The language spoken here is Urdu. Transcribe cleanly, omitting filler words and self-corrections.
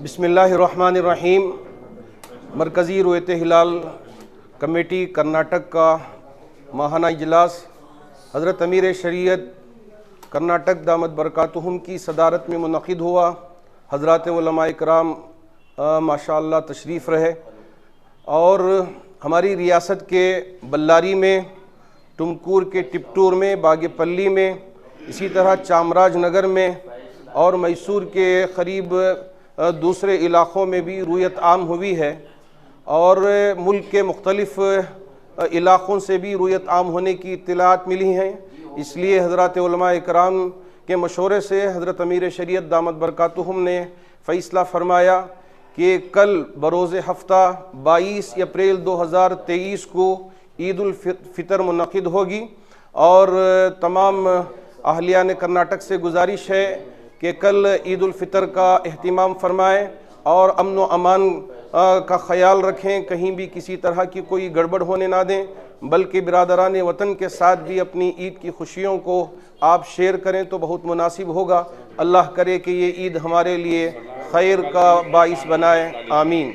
بسم اللہ الرحمن الرحیم۔ مرکزی رویت ہلال کمیٹی کرناٹک کا ماہانہ اجلاس حضرت امیر شریعت کرناٹک دامت برکاتہم کی صدارت میں منعقد ہوا۔ حضرات علماء کرام ماشاءاللہ تشریف رہے اور ہماری ریاست کے بلاری میں، ٹمکور کے ٹپٹور میں، باگے پلی میں، اسی طرح چامراج نگر میں اور میسور کے قریب دوسرے علاقوں میں بھی رویت عام ہوئی ہے، اور ملک کے مختلف علاقوں سے بھی رویت عام ہونے کی اطلاعات ملی ہیں۔ اس لیے حضرات علماء کرام کے مشورے سے حضرت امیر شریعت دامت برکاتہم نے فیصلہ فرمایا کہ کل بروز ہفتہ 22 اپریل 2023 کو عید الفطر منعقد ہوگی، اور تمام اہلیان کرناٹک سے گزارش ہے کہ کل عید الفطر کا اہتمام فرمائیں اور امن و امان کا خیال رکھیں، کہیں بھی کسی طرح کی کوئی گڑبڑ ہونے نہ دیں، بلکہ برادران وطن کے ساتھ بھی اپنی عید کی خوشیوں کو آپ شیئر کریں تو بہت مناسب ہوگا۔ اللہ کرے کہ یہ عید ہمارے لیے خیر کا باعث بنائے، آمین۔